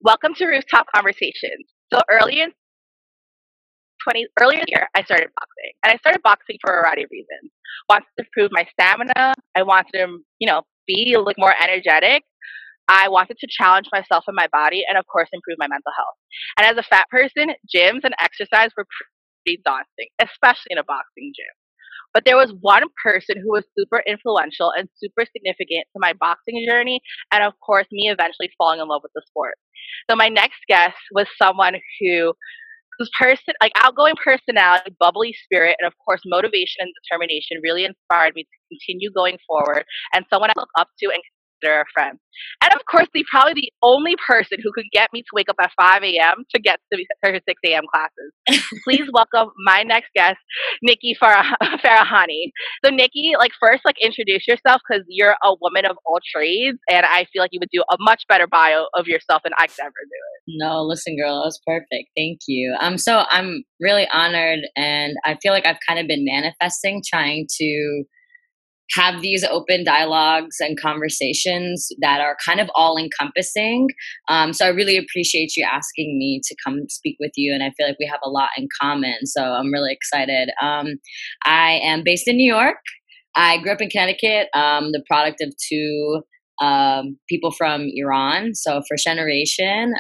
Welcome to Rooftop Conversations. So earlier this year, I started boxing, and I started boxing for a variety of reasons. Wanted to improve my stamina. I wanted to, be a little more energetic. I wanted to challenge myself and my body, and of course, improve my mental health. And as a fat person, gyms and exercise were pretty daunting, especially in a boxing gym. But there was one person who was super influential and super significant to my boxing journey, and of course, me eventually falling in love with the sport. So my next guest was someone whose person like outgoing personality, bubbly spirit, and of course motivation and determination really inspired me to continue going forward, and someone I look up to and consider a friend. And of course, probably the only person who could get me to wake up at 5 a.m. to get to her 6 a.m. classes. Please welcome my next guest, Niki Farahani. So Nikki, first, introduce yourself because you're a woman of all trades, and I feel like you would do a much better bio of yourself than I could ever do. No, listen, girl, that was perfect. Thank you. So I'm really honored, and I feel like I've kind of been manifesting, trying to have these open dialogues and conversations that are kind of all encompassing. So I really appreciate you asking me to come speak with you, and I feel like we have a lot in common. So I'm really excited. I am based in New York. I grew up in Connecticut, the product of two people from Iran, so first generation.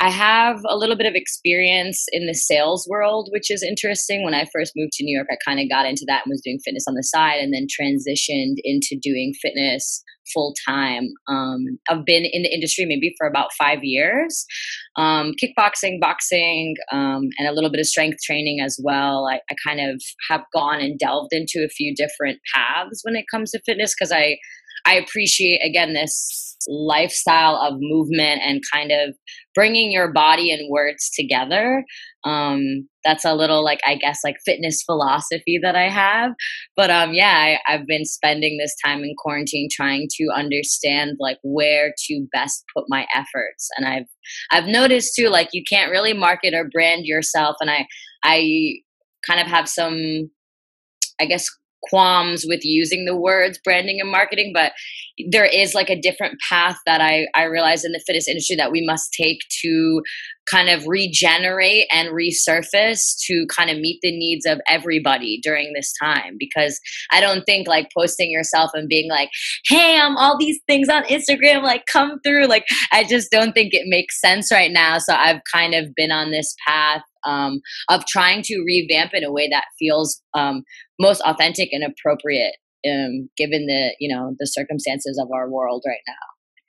I have a little bit of experience in the sales world, which is interesting. When I first moved to New York, I kind of got into that and was doing fitness on the side, and then transitioned into doing fitness full time. I've been in the industry maybe for about 5 years, kickboxing, boxing, and a little bit of strength training as well. I kind of have gone and delved into a few different paths when it comes to fitness because I appreciate, again, this lifestyle of movement and kind of bringing your body and words together. That's a little, fitness philosophy that I have. But I've been spending this time in quarantine trying to understand where to best put my efforts. And I've noticed too, you can't really market or brand yourself. And I kind of have some, I guess, qualms with using the words branding and marketing, but there is a different path that I realize in the fitness industry that we must take to kind of regenerate and resurface to kind of meet the needs of everybody during this time. Because I don't think posting yourself and being hey, I'm all these things on Instagram, come through. I just don't think it makes sense right now. So I've kind of been on this path of trying to revamp in a way that feels most authentic and appropriate, given the circumstances of our world right now.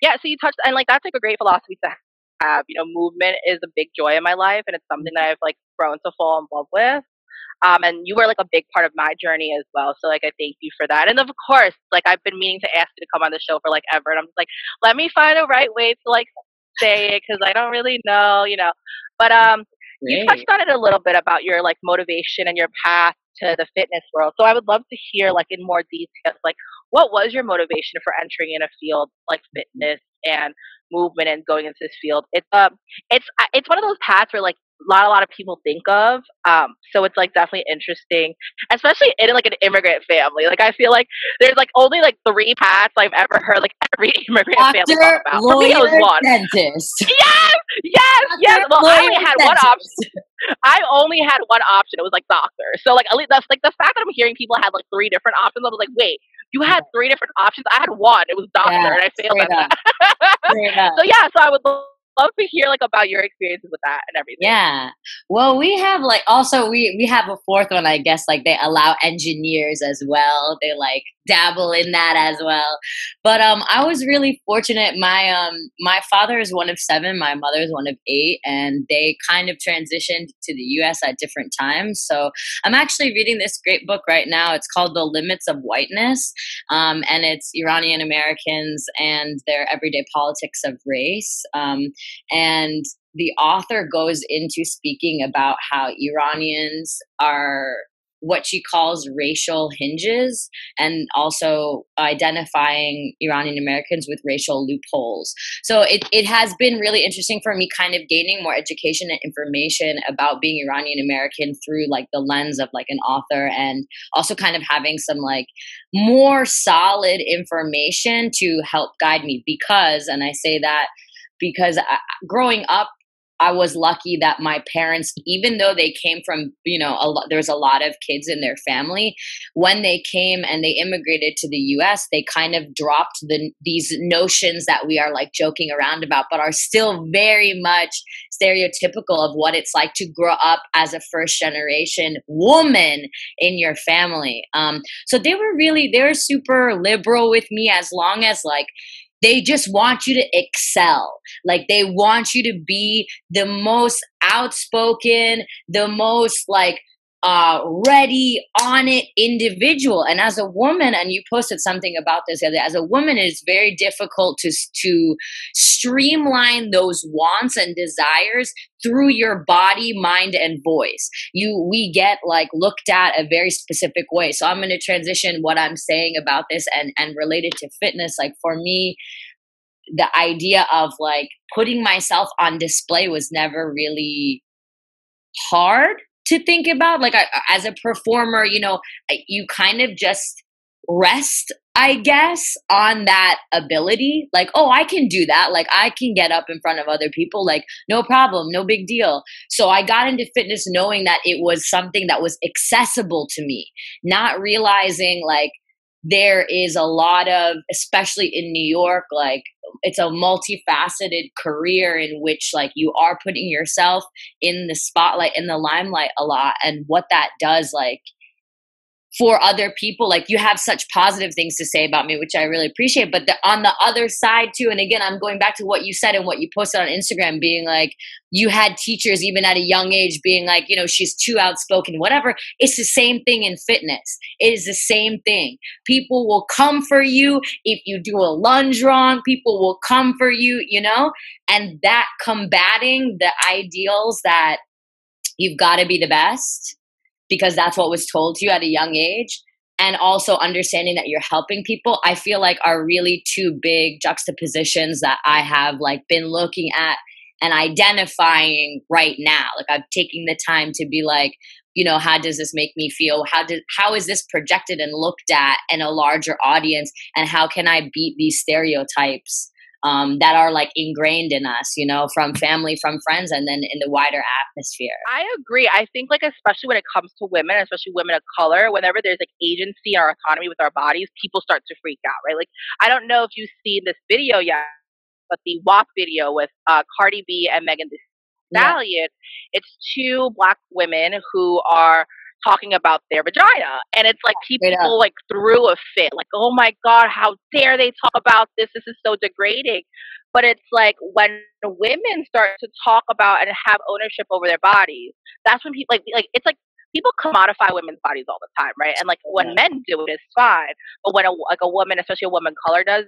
Yeah, so you touched, and that's a great philosophy to have. Movement is a big joy in my life, and it's something that I've grown to fall in love with. And you were a big part of my journey as well. So I thank you for that. And of course, I've been meaning to ask you to come on the show for ever, and I'm just let me find a right way to say it because I don't really know. But you touched on it a little bit about your motivation and your path to the fitness world. So I would love to hear in more details what was your motivation for entering in a field like fitness and movement and going into this field? It's one of those paths where a lot of people think of. So it's definitely interesting, especially in an immigrant family. I feel there's only three paths I've ever heard every immigrant family talk about. For me, it was one. Dentist. Yes. Well, I only had one option. I only had one option. It was doctor. So at least that's the fact that I'm hearing people had three different options. I was wait, you had three different options. I had one. It was doctor, and I failed at that. So I would love to hear about your experiences with that and everything. Yeah. Well, we have also we have a fourth one, I guess, they allow engineers as well. They dabble in that as well. But I was really fortunate. My father is one of seven, my mother is one of eight, and they kind of transitioned to the US at different times. So I'm actually reading this great book right now. It's called The Limits of Whiteness. And it's Iranian-Americans and their everyday politics of race. And the author goes into speaking about how Iranians are what she calls racial hinges, and also identifying Iranian Americans with racial loopholes. So it has been really interesting for me kind of gaining more education and information about being Iranian American through the lens of an author, and also kind of having some more solid information to help guide me, because, and I say that because growing up, I was lucky that my parents, even though they came from, there's a lot of kids in their family, when they came and they immigrated to the US, they kind of dropped these notions that we are like joking around about, but are still very much stereotypical of what it's like to grow up as a first generation woman in your family. So they were super liberal with me, as long as like, they just want you to excel. Like they want you to be the most outspoken, the most like ready, on it individual. And as a woman, and you posted something about this the other day, as a woman, it's very difficult to streamline those wants and desires through your body, mind, and voice. We get like looked at a very specific way. So I'm going to transition what I'm saying about this and relate it to fitness. Like for me, the idea of like putting myself on display was never really hard to think about. Like as a performer, you kind of just rest, I guess, on that ability. Like, oh, I can do that. Like I can get up in front of other people. Like no problem, no big deal. So I got into fitness knowing that it was something that was accessible to me, not realizing like there is a lot of, especially in New York, like it's a multifaceted career in which like you are putting yourself in the spotlight, in the limelight a lot. And what that does, like for other people, like you have such positive things to say about me, which I really appreciate. But on the other side too, and again, I'm going back to what you said and what you posted on Instagram, being like, you had teachers even at a young age being like, she's too outspoken, whatever. It's the same thing in fitness. It is the same thing. People will come for you if you do a lunge wrong. People will come for you, and that combating the ideals that you've got to be the best, because that's what was told to you at a young age, and also understanding that you're helping people, I feel like are really two big juxtapositions that I have like been looking at and identifying right now. Like I'm taking the time to be like, how does this make me feel? How is this projected and looked at in a larger audience? And how can I beat these stereotypes that are like ingrained in us, from family, from friends, and then in the wider atmosphere? I agree. I think like especially when it comes to women, especially women of color, whenever there's like agency or autonomy with our bodies, people start to freak out, right? Like I don't know if you've seen this video yet, but the WAP video with Cardi B and Megan Thee Stallion, it's two Black women who are talking about their vagina, and it's like people like threw a fit, like, oh my god, how dare they talk about this is so degrading. But it's like when women start to talk about and have ownership over their bodies, that's when people like it's like people commodify women's bodies all the time, right? And like when men do it, it's fine, but when a woman, especially a woman of color, does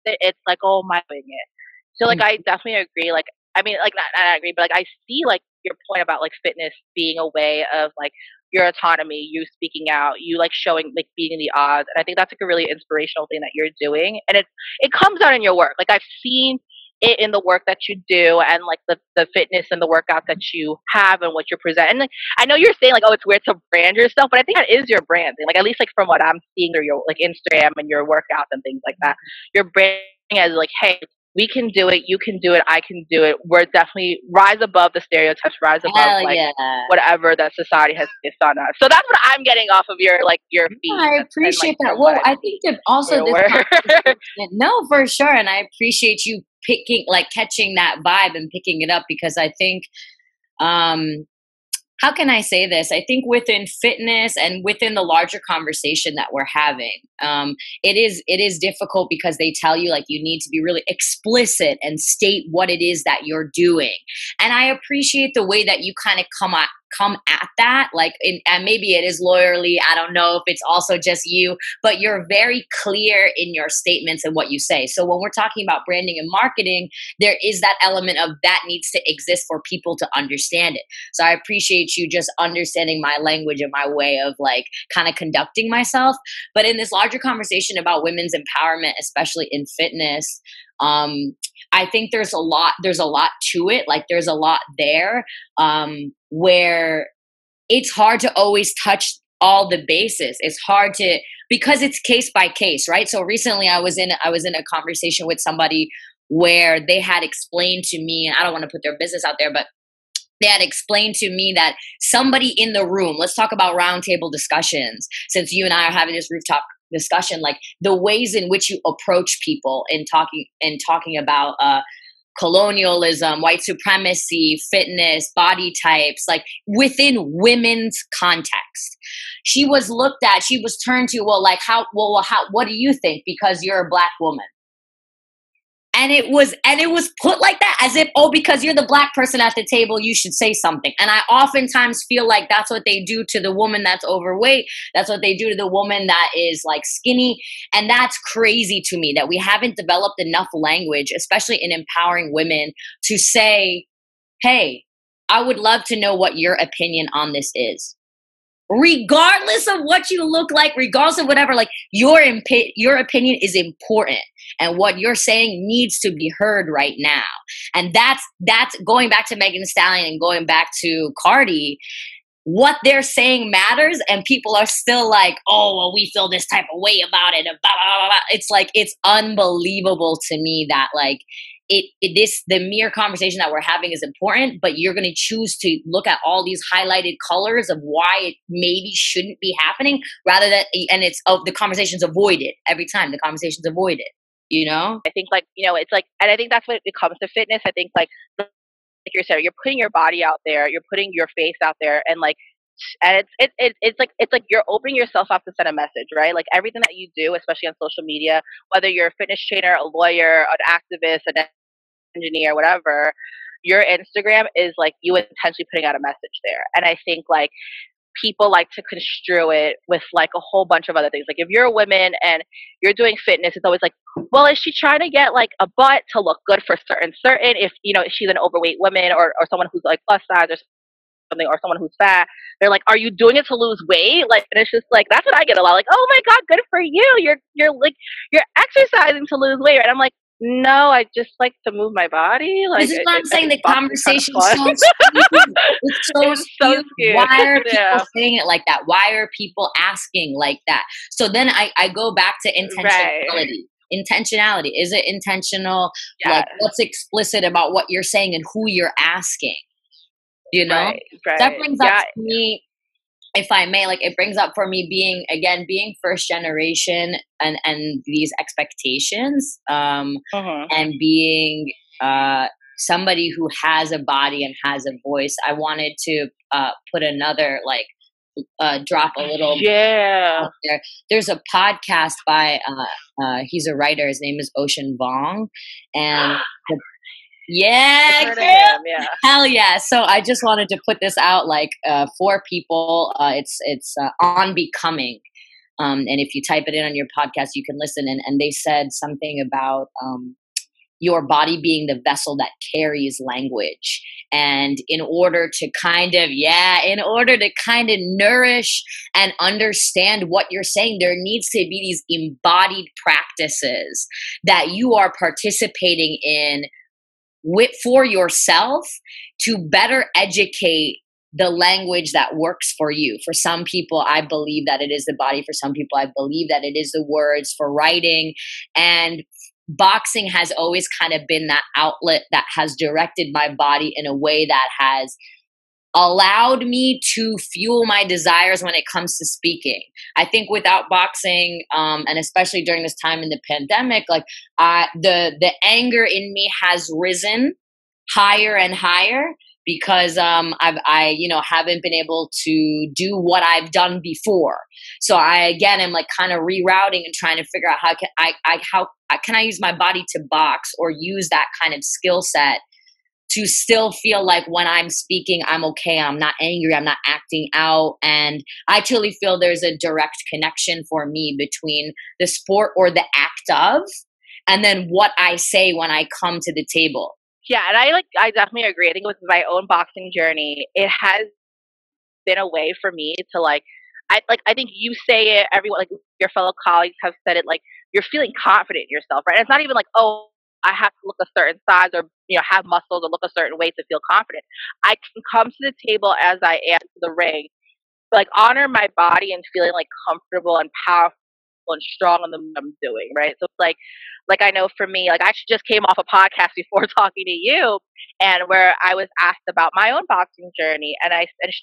it, it's like, oh my doing it. So like I definitely agree. Like I mean, like not agree, but like I see like your point about like fitness being a way of like your autonomy, you speaking out, you like showing, like beating the odds. And I think that's like a really inspirational thing that you're doing. And it comes out in your work. Like I've seen it in the work that you do, and like the fitness and the workouts that you have and what you're presenting. And like, I know you're saying like, oh, it's weird to brand yourself, but I think that is your branding. Like at least like from what I'm seeing through your like Instagram and your workouts and things like that, your branding as like, hey, we can do it, you can do it, I can do it. We're definitely rise above the stereotypes, rise above whatever that society has placed on us. So that's what I'm getting off of your feed. I appreciate that. Well, I think that also no, for sure. And I appreciate you catching that vibe and picking it up, because I think how can I say this? I think within fitness and within the larger conversation that we're having, it is difficult because they tell you like you need to be really explicit and state what it is that you're doing. And I appreciate the way that you kind of come at that, and maybe it is lawyerly. I don't know if it's also just you, but you're very clear in your statements and what you say. So when we're talking about branding and marketing, there is that element of that needs to exist for people to understand it. So I appreciate you just understanding my language and my way of like kind of conducting myself. But in this larger conversation about women's empowerment, especially in fitness, I think there's a lot to it. Like there's a lot there where it's hard to always touch all the bases. It's hard because it's case by case, right? So recently I was in a conversation with somebody where they had explained to me, and I don't want to put their business out there, but they had explained to me that somebody in the room, let's talk about roundtable discussions, since you and I are having this rooftop discussion, like the ways in which you approach people in talking about colonialism, white supremacy, fitness, body types, like within women's context. She was looked at, she was turned to, well, like what do you think? Because you're a Black woman. And it was put like that, as if, oh, because you're the Black person at the table, you should say something. And I oftentimes feel like that's what they do to the woman that's overweight. That's what they do to the woman that is like skinny. And that's crazy to me that we haven't developed enough language, especially in empowering women, to say, hey, I would love to know what your opinion on this is. Regardless of what you look like, regardless of whatever, like your opinion is important, and what you're saying needs to be heard right now. And that's going back to Megan Thee Stallion and going back to Cardi. What they're saying matters, and people are still like, oh, well, we feel this type of way about it. Blah, blah, blah, blah. It's like, it's unbelievable to me that like the mere conversation that we're having is important, but you're going to choose to look at all these highlighted colors of why it maybe shouldn't be happening, rather than, and it's the conversation's avoided every time. The conversation's avoided, you know? I think like, it's like, and I think that's when it comes to fitness. I think like you said, you're putting your body out there, you're putting your face out there, and like, and it's like you're opening yourself up to send a message, right? Like everything that you do, especially on social media, whether you're a fitness trainer, a lawyer, an activist, an engineer, whatever, your Instagram is like you intentionally putting out a message there. And I think like people like to construe it with like a whole bunch of other things. Like if you're a woman and you're doing fitness, it's always like, well, is she trying to get like a butt to look good for certain, if if she's an overweight woman or someone who's like plus size or something, or someone who's fat, they're like, are you doing it to lose weight? Like, and it's just like, that's what I get a lot, like, oh my God, good for you, you're like, you're exercising to lose weight. And I'm like, no, I just like to move my body. Like, this is what I'm saying. The conversation's so skewed. It's so skewed. Why are people saying it like that? Why are people asking like that? So then I go back to intentionality. Right. Intentionality. Is it intentional? Yeah. Like, what's explicit about what you're saying and who you're asking? You know? Right. That brings up to me, if I may, like it brings up for me being first generation and these expectations, and being somebody who has a body and has a voice. I wanted to put another drop a little out there. There's a podcast by he's a writer, his name is Ocean Vuong, and yeah, hell yeah. So I just wanted to put this out for people. It's On Becoming. And if you type it in on your podcast, you can listen. And they said something about your body being the vessel that carries language. And in order to kind of nourish and understand what you're saying, there needs to be these embodied practices that you are participating in for yourself to better educate the language that works for you. For some people, I believe that it is the body. For some people, I believe that it is the words. For writing, and boxing has always kind of been that outlet that has directed my body in a way that has allowed me to fuel my desires when it comes to speaking. I think without boxing, and especially during this time in the pandemic, the anger in me has risen higher and higher because I haven't been able to do what I've done before. So I am kind of rerouting and trying to figure out how can I use my body to box or use that kind of skill set to still feel like when I'm speaking, I'm okay, I'm not angry, I'm not acting out. And I truly feel there's a direct connection for me between the sport or the act of, and then what I say when I come to the table. Yeah, and I definitely agree. I think with my own boxing journey, it has been a way for me to I think you say it, everyone, your fellow colleagues have said it, you're feeling confident in yourself, right? And it's not even oh, I have to look a certain size or have muscles or look a certain way to feel confident. I can come to the table as I am to the ring, honor my body and feeling comfortable and powerful and strong in the what I'm doing, right? So it's like I know for me, like I actually just came off a podcast before talking to you, and where I was asked about my own boxing journey, and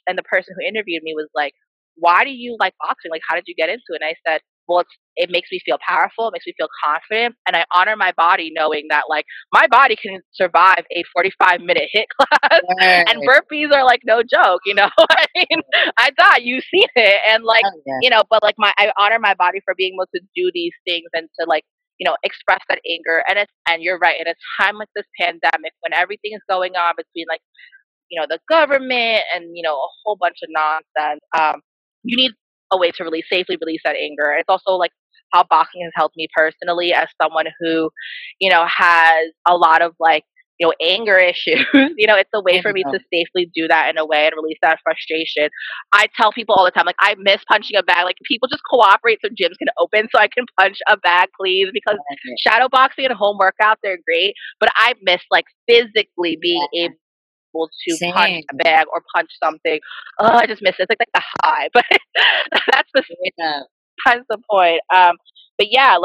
and the person who interviewed me was like, "Why do you like boxing? Like, how did you get into it?" And I said, "Well, it makes me feel powerful, it makes me feel confident, and I honor my body knowing that like my body can survive a 45-minute hit class, and Right. burpees are like no joke, you know. I mean, I thought you've seen it, and like Oh, yeah. but like I honor my body for being able to do these things and to like express that anger. And you're right, in a time like this pandemic when everything is going on between like the government and a whole bunch of nonsense, you need a way to really safely release that anger. It's also like how boxing has helped me personally as someone who has a lot of like anger issues. It's a way I for me know. to safely do that in a way and release that frustration. I tell people all the time, like, I miss punching a bag. Like, people just cooperate so gyms can open so I can punch a bag, please, because Right. shadow boxing and home workouts, they're great, but I miss like physically being Yeah. able to punch Same. a bag or punch something. Oh, I just miss it. It's like the high, but that's Yeah. besides the point. But yeah,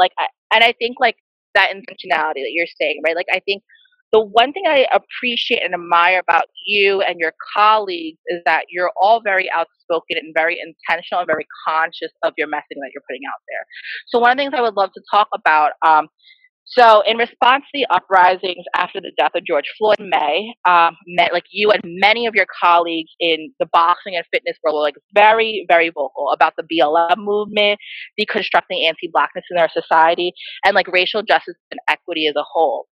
and I think like that intentionality that you're saying, right? Like I think the one thing I appreciate and admire about you and your colleagues is that you're all very outspoken and very intentional and very conscious of your messaging that you're putting out there. So one of the things I would love to talk about, so, in response to the uprisings after the death of George Floyd in May, like you and many of your colleagues in the boxing and fitness world were like very, very vocal about the BLM movement, deconstructing anti-blackness in our society, and like racial justice and equity as a whole.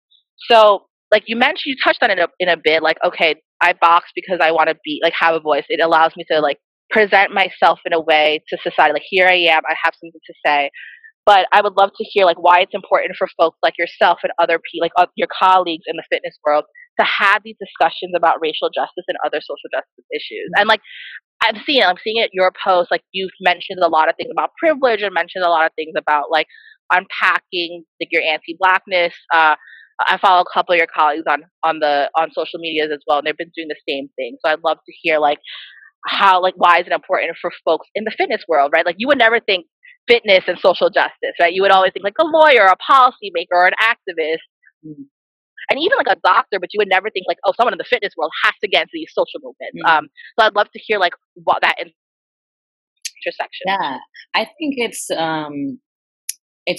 So, like you mentioned, you touched on it in a bit. Like, okay, I box because I want to be like have a voice. It allows me to like present myself in a way to society. Like, here I am. I have something to say, but I would love to hear like why it's important for folks like yourself and other people, like your colleagues in the fitness world, to have these discussions about racial justice and other social justice issues. And like I'm seeing it your post. Like you've mentioned a lot of things about privilege and mentioned a lot of things about like unpacking like your anti-blackness. I follow a couple of your colleagues on social medias as well, and they've been doing the same thing. So I'd love to hear like how like why is it important for folks in the fitness world, right? Like you would never think fitness and social justice, right? You would always think like a lawyer, a policymaker, or an activist, and even like a doctor, but you would never think like, oh, someone in the fitness world has to get into these social movements. Mm. So I'd love to hear like what that intersection. Yeah. I think it's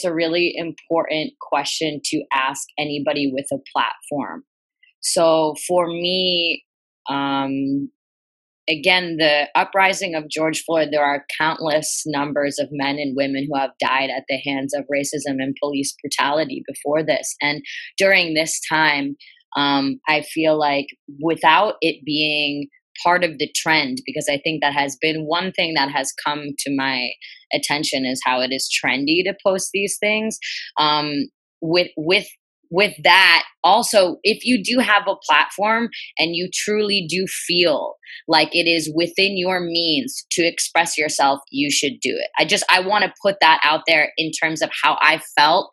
a really important question to ask anybody with a platform. So for me, um, again, the uprising of George Floyd, there are countless numbers of men and women who have died at the hands of racism and police brutality before this. And during this time, I feel like without it being part of the trend, because I think that has been one thing that has come to my attention is how it is trendy to post these things. With that, also, if you do have a platform and you truly do feel like it is within your means to express yourself, you should do it. I want to put that out there in terms of how I felt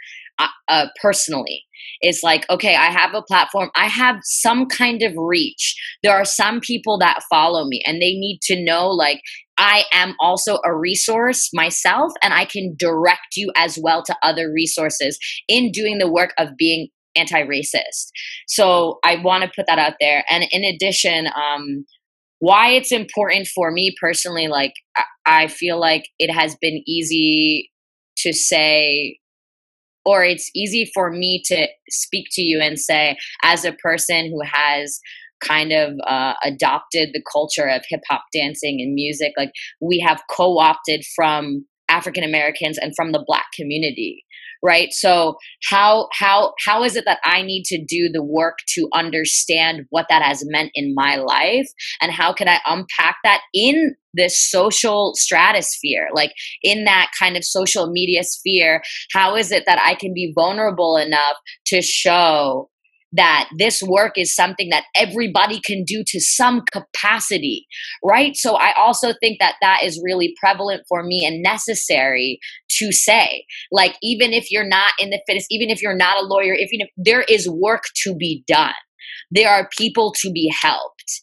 personally. It's like, okay, I have a platform, I have some kind of reach. There are some people that follow me and they need to know like I am also a resource myself, and I can direct you as well to other resources in doing the work of being anti-racist. So I want to put that out there. And in addition, why it's important for me personally, like I feel like it has been easy to say, or it's easy for me to speak to you and say, as a person who has kind of adopted the culture of hip hop dancing and music, like we have co-opted from African Americans and from the Black community, right? So how is it that I need to do the work to understand what that has meant in my life, and how can I unpack that in this social stratosphere, like in that kind of social media sphere? How is it that I can be vulnerable enough to show that this work is something that everybody can do to some capacity, right? So I also think that that is really prevalent for me and necessary to say. Like, even if you're not in the fitness, even if you're not a lawyer, if there is work to be done, there are people to be helped.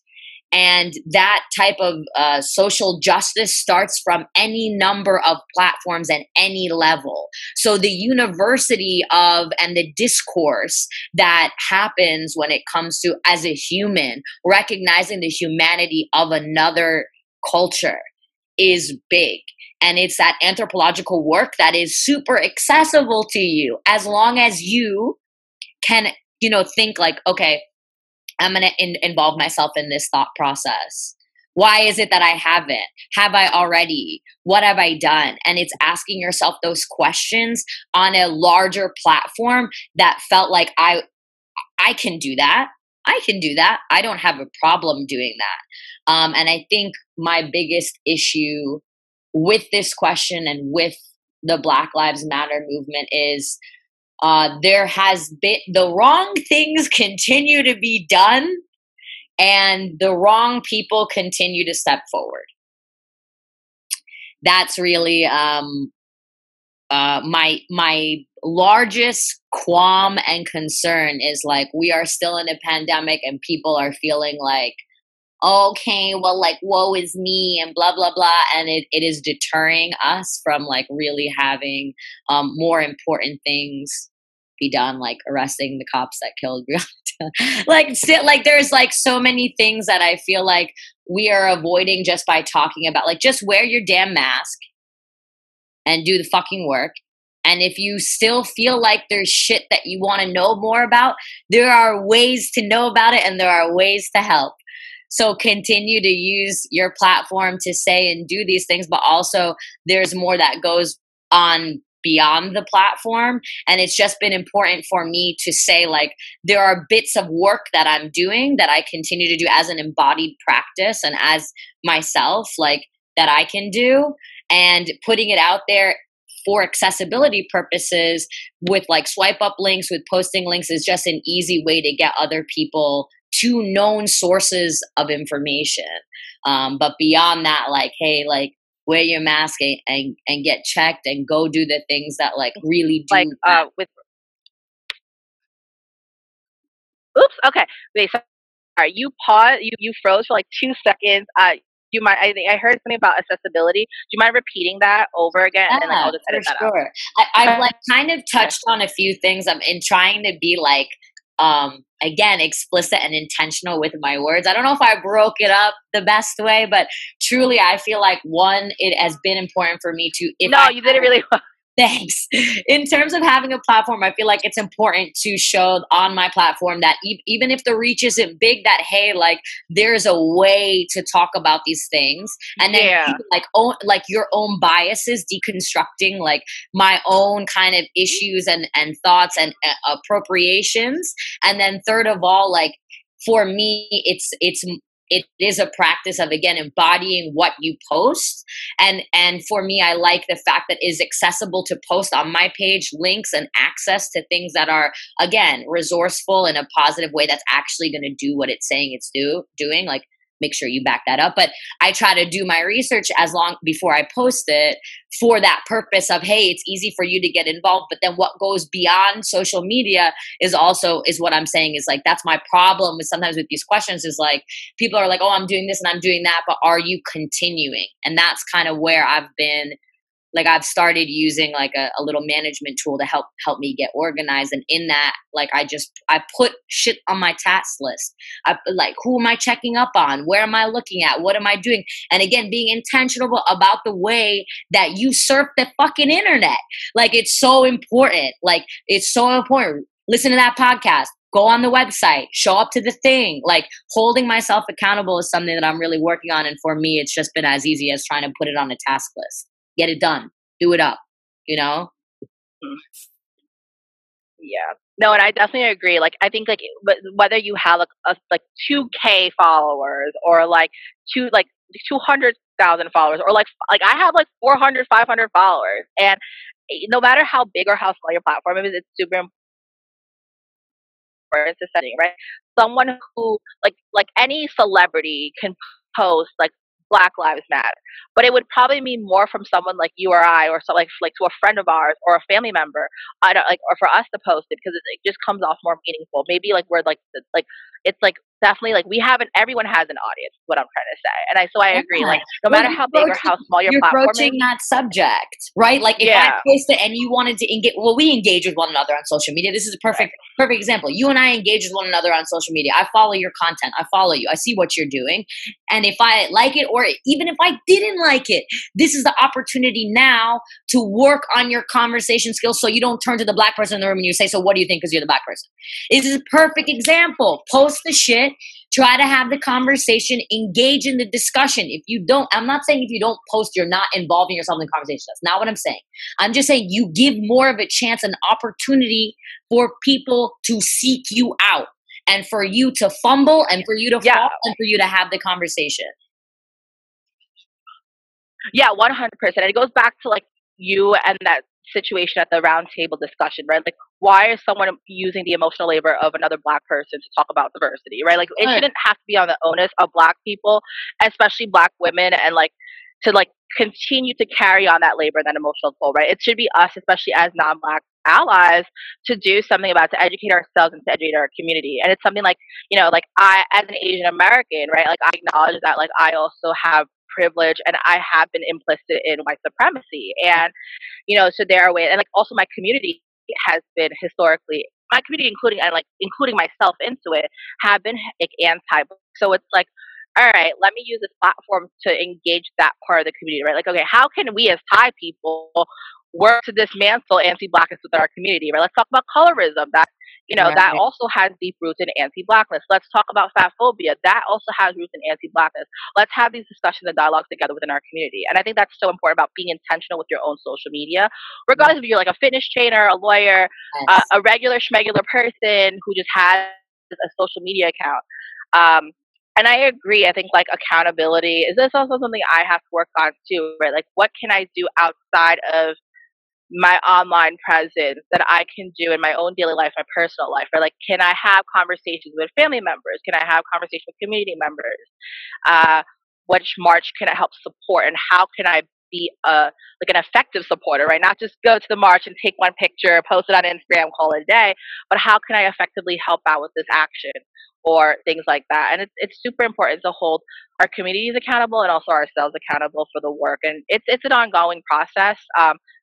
And that type of social justice starts from any number of platforms and any level. So the university of and the discourse that happens when it comes to, as a human, recognizing the humanity of another culture is big. And it's that anthropological work that is super accessible to you, as long as you can, think like, okay, I'm going to involve myself in this thought process. Why is it that I haven't? Have I already? What have I done? And it's asking yourself those questions on a larger platform that felt like I can do that. I can do that. I don't have a problem doing that. And I think my biggest issue with this question and with the Black Lives Matter movement is there has been, the wrong things continue to be done and the wrong people continue to step forward. That's really my largest qualm and concern is like, we are still in a pandemic and people are feeling like, okay, well, like, woe is me and blah, blah, blah. And it is deterring us from like really having more important things be done, like arresting the cops that killed Breonna. like there's like so many things that I feel like we are avoiding just by talking about, like, just wear your damn mask and do the fucking work. And if you still feel like there's shit that you want to know more about, there are ways to know about it and there are ways to help. So continue to use your platform to say and do these things, but also there's more that goes on beyond the platform. And it's just been important for me to say, like, there are bits of work that I'm doing that I continue to do as an embodied practice and as myself, like, that I can do, and putting it out there for accessibility purposes with like swipe up links, with posting links, is just an easy way to get other people to known sources of information. But beyond that, like, hey, like, wear your mask and get checked and go do the things that like really do. Like with oops, okay. Wait, sorry. You paused. You froze for like 2 seconds. Do you mind? I think I heard something about accessibility. Do you mind repeating that over again? Yeah, and then like, I'll just edit that out. I've like kind of touched on a few things. I'm in trying to be like, again, explicit and intentional with my words. I don't know if I broke it up the best way, but truly I feel like, one, it has been important for me to, you did it really well. Thanks. In terms of having a platform, I feel like it's important to show on my platform that even if the reach isn't big, that, hey, like, there's a way to talk about these things. And then like your own biases, deconstructing like my own kind of issues and thoughts and appropriations. And then third of all, like, for me, it is a practice of, again, embodying what you post. And for me, I like the fact that it is accessible to post on my page links and access to things that are, again, resourceful in a positive way that's actually going to do what it's saying it's doing. Like, make sure you back that up. But I try to do my research as long before I post it for that purpose of, hey, it's easy for you to get involved. But then what goes beyond social media is what I'm saying is like, that's my problem with sometimes with these questions is like, people are like, oh, I'm doing this and I'm doing that, but are you continuing? And that's kind of where I've been. Like, I've started using like a little management tool to help me get organized. And in that, like, I put shit on my task list. I like, who am I checking up on? Where am I looking at? What am I doing? And again, being intentional about the way that you surf the fucking internet. Like, it's so important. Like, it's so important. Listen to that podcast. Go on the website, show up to the thing. Like, holding myself accountable is something that I'm really working on. And for me, it's just been as easy as trying to put it on a task list. Get it done. Do it up, you know? Yeah. No, and I definitely agree. Like, I think, like, whether you have like 2K followers or like 200,000 followers, or like I have like 400, 500 followers, and no matter how big or how small your platform is, it's super important to setting, right? Someone who like any celebrity can post like Black Lives Matter, but it would probably mean more from someone like you or I, or so like to a friend of ours or a family member. I don't like, or for us to post it, because it just comes off more meaningful. Maybe like we're like it's like definitely like everyone has an audience, is what I'm trying to say. And I agree. Yeah. Like no Well, matter how big or how small your you're platform broaching is. that subject, right? Like if I Yeah. posted and you wanted to engage, well, we engage with one another on social media. This is a perfect example. You and I engage with one another on social media. I follow your content. I follow you. I see what you're doing. And if I like it, or even if I didn't like it, this is the opportunity now to work on your conversation skills so you don't turn to the black person in the room and you say, so what do you think? Because you're the black person. This is a perfect example. Post the shit. Try to have the conversation, engage in the discussion. If you don't, I'm not saying if you don't post, you're not involving yourself in the conversation. That's not what I'm saying. I'm just saying you give more of a chance, an opportunity for people to seek you out and for you to fumble and for you to fall and for you to have the conversation. Yeah, 100%. It goes back to like you and that situation at the round table discussion, right? Like, why is someone using the emotional labor of another black person to talk about diversity, right? Like, it shouldn't have to be on the onus of black people, especially black women, and like to like continue to carry on that labor and that emotional toll, right? It should be us, especially as non-black allies, to do something about, to educate ourselves and to educate our community. And it's something like, you know, like I, as an Asian American, right? Like I acknowledge that, like I also have privilege and I have been implicit in white supremacy, and you know, so there are ways, and like also my community has been historically, my community, including myself into it, have been like anti. So it's like, all right, let me use this platform to engage that part of the community, right? Like, okay, how can we as Thai people work to dismantle anti-blackness within our community, right? Let's talk about colorism. That, you know, that also has deep roots in anti-blackness. Let's talk about fat phobia. That also has roots in anti-blackness. Let's have these discussions and dialogues together within our community. And I think that's so important about being intentional with your own social media, regardless if you're like a fitness trainer, a lawyer, a regular schmegular person who just has a social media account. And I agree. I think like accountability is this also something I have to work on too, right? Like, what can I do outside of my online presence that I can do in my own daily life, my personal life, right? Like, can I have conversations with family members? Can I have conversations with community members? Which march can I help support, and how can I be like an effective supporter, right? Not just go to the march and take one picture, post it on Instagram, call it a day, but how can I effectively help out with this action or things like that? And it's super important to hold our communities accountable and also ourselves accountable for the work. And it's an ongoing process.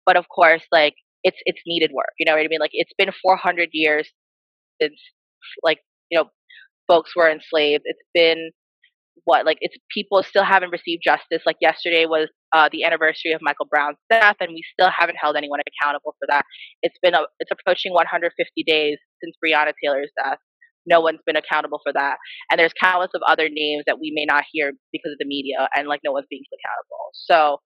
But of course, like it's needed work. You know what I mean? Like it's been 400 years since, like, you know, folks were enslaved. It's been it's people still haven't received justice. Like yesterday was the anniversary of Michael Brown's death, and we still haven't held anyone accountable for that. It's approaching 150 days since Breonna Taylor's death. No one's been accountable for that, and there's countless of other names that we may not hear because of the media, and like no one's being accountable. So,